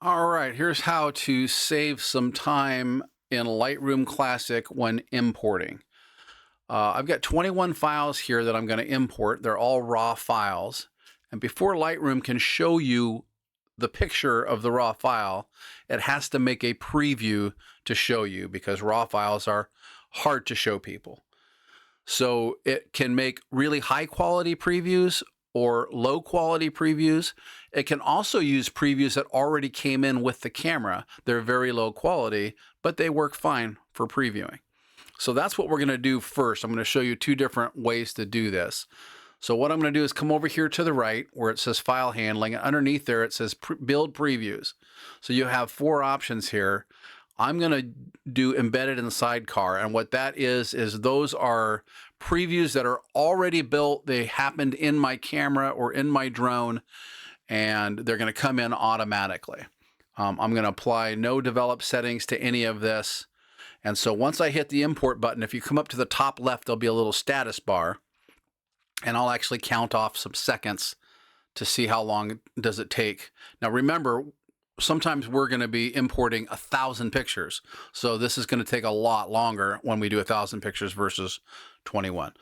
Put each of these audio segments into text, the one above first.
All right, here's how to save some time in Lightroom Classic when importing. I've got 21 files here that I'm going to import. They're all raw files. And before Lightroom can show you the picture of the raw file, it has to make a preview to show you because raw files are hard to show people. So it can make really high quality previews or low quality previews. It can also use previews that already came in with the camera. They're very low quality, but they work fine for previewing. So that's what we're going to do first. I'm going to show you two different ways to do this. So what I'm going to do is come over here to the right where it says file handling, and underneath there it says build previews. So you have four options here. I'm going to do embedded in sidecar, and what that is those are previews that are already built. They happened in my camera or in my drone, and they're going to come in automatically. I'm going to apply no develop settings to any of this. And so once I hit the import button, if you come up to the top left, there'll be a little status bar, and I'll actually count off some seconds to see how long does it take. Now remember, sometimes we're going to be importing 1,000 pictures. So this is going to take a lot longer when we do 1,000 pictures versus 21.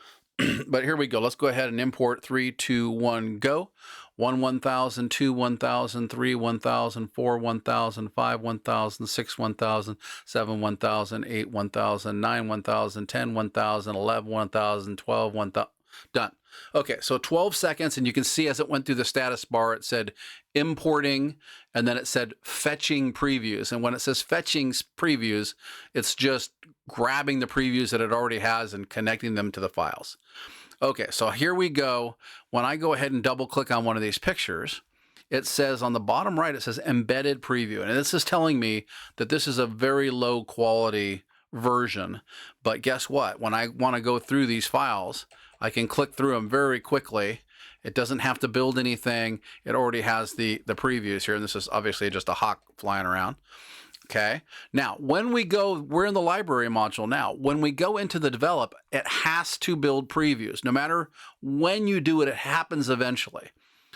But here we go. Let's go ahead and import 3, 2, 1, go. 1, 1,000, 2, 1,000, 3, 1,000, 4, 1,000, 5, 1,000, 6, 1,000, 7, 1,000, 8, 1,000, 9, 1,000, 10, 1,000, 11, 1,000, 12, 1,000. Done. Okay, so 12 seconds, and you can see as it went through the status bar, it said importing, and then it said fetching previews. And when it says fetching previews, it's just grabbing the previews that it already has and connecting them to the files. Okay, so here we go. When I go ahead and double click on one of these pictures, it says on the bottom right, it says embedded preview. And this is telling me that this is a very low quality version. But guess what? When I want to go through these files, I can click through them very quickly. It doesn't have to build anything. It already has the previews here. And this is obviously just a hawk flying around. Okay. Now, when we go, we're in the library module now. When we go into the develop, it has to build previews. No matter when you do it, it happens eventually.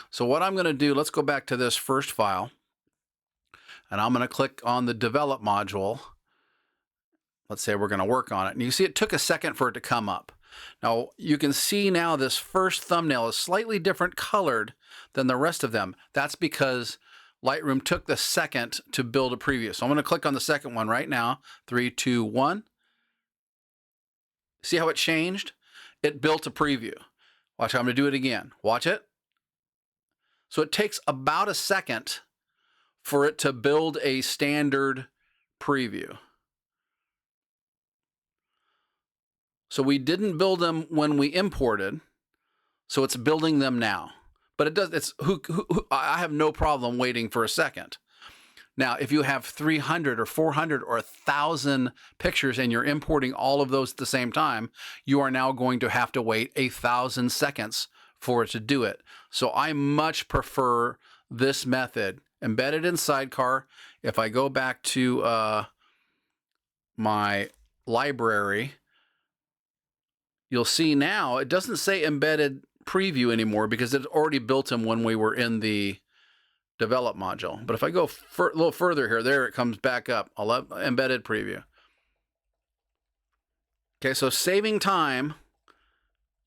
So what I'm going to do, let's go back to this first file. And I'm going to click on the develop module. Let's say we're going to work on it. And you see it took a second for it to come up. Now, you can see now this first thumbnail is slightly different colored than the rest of them. That's because Lightroom took the second to build a preview. So I'm going to click on the second one right now. 3, 2, 1. See how it changed? It built a preview. Watch, I'm going to do it again. Watch it. So it takes about a second for it to build a standard preview. So we didn't build them when we imported, so it's building them now. But it does. I have no problem waiting for a second. Now, if you have 300 or 400 or 1,000 pictures and you're importing all of those at the same time, you are now going to have to wait 1,000 seconds for it to do it. So I much prefer this method, embedded in Sidecar. If I go back to my library, you'll see now it doesn't say embedded preview anymore because it already built them when we were in the develop module. But if I go a little further here, there it comes back up. Embedded preview. Okay, so saving time,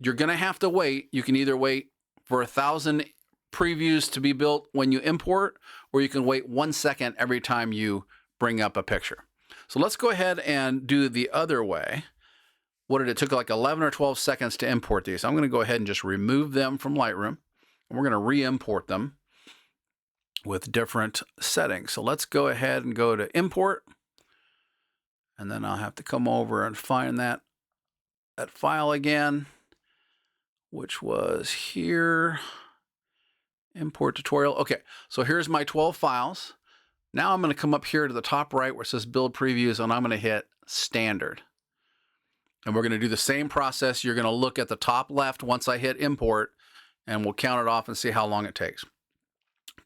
you're going to have to wait. You can either wait for 1,000 previews to be built when you import, or you can wait 1 second every time you bring up a picture. So let's go ahead and do the other way. It took like 11 or 12 seconds to import these. I'm going to go ahead and just remove them from Lightroom, and we're going to re-import them with different settings. So let's go ahead and go to import, and then I'll have to come over and find that file again, which was here, import tutorial. Okay, so here's my 12 files. Now I'm going to come up here to the top right where it says build previews, and I'm going to hit standard. And we're going to do the same process. You're going to look at the top left once I hit import, and we'll count it off and see how long it takes.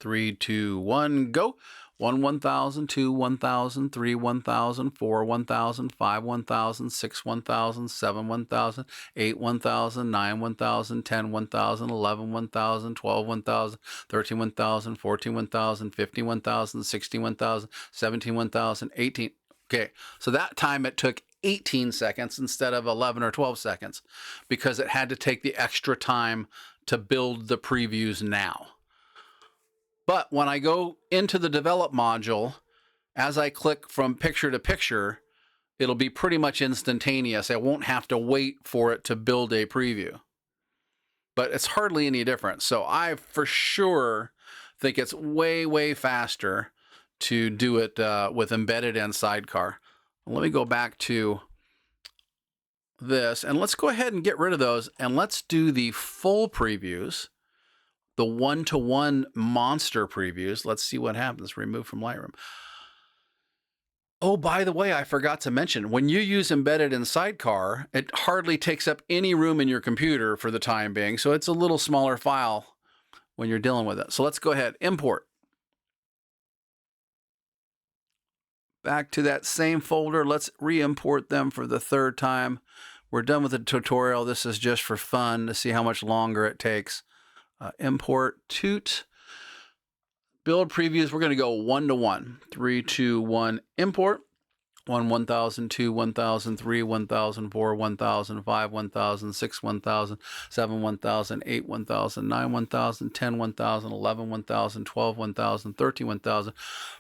3, 2, 1, go. 1, 1000, 2, 1000, 3, 1000, 4, 1000, 5, 1000, 6, 1000, 7, 1000, 8, 1000, 9, 1000, 10, 1000, 11, 1000, 12, 1000, 13, 1000, 14, 1000, 15, 1000, 16, 1000, 17, 1000, 18. Okay, so that time it took 18 seconds instead of 11 or 12 seconds because it had to take the extra time to build the previews now. But when I go into the develop module, as I click from picture to picture, it'll be pretty much instantaneous. I won't have to wait for it to build a preview. But it's hardly any different. So I for sure think it's way, way faster to do it with embedded and sidecar. Let me go back to this and let's go ahead and get rid of those and let's do the full previews, the one-to-one monster previews. Let's see what happens. Remove from Lightroom. Oh, by the way, I forgot to mention, when you use embedded in sidecar, it hardly takes up any room in your computer for the time being. So it's a little smaller file when you're dealing with it. So let's go ahead, import. Back to that same folder. Let's re-import them for the third time. We're done with the tutorial. This is just for fun to see how much longer it takes. Import toot. Build previews. We're going to go one-to-one. 3, 2, 1, import. 1, 1000, 2, 1000, 3, 1000, 4, 1000, 5, 1000, 6, 1000, 7, 1000, 8, 1000, 9, 1000, 10, 1000, 11, 1000, 12, 1000, 13, 1000,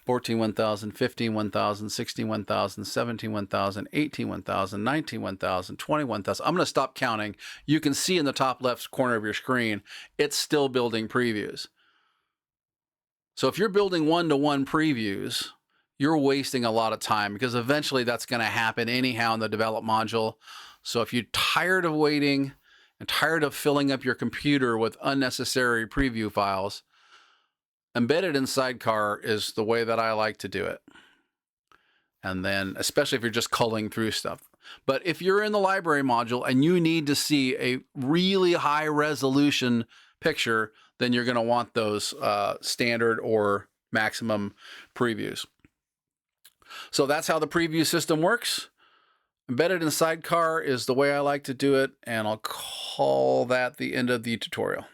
14, 1000, 15, 1000, 16, 1000, 17, 1000, 18, 1000, 19, 1000, 20, 1000. I'm going to stop counting. You can see in the top left corner of your screen, it's still building previews. So if you're building one-to-one previews, you're wasting a lot of time because eventually that's going to happen anyhow in the develop module. So if you're tired of waiting and tired of filling up your computer with unnecessary preview files, embedded in sidecar is the way that I like to do it. And then, especially if you're just culling through stuff. But if you're in the library module and you need to see a really high resolution picture, then you're going to want those standard or maximum previews. So that's how the preview system works. Embedded in sidecar is the way I like to do it, and I'll call that the end of the tutorial.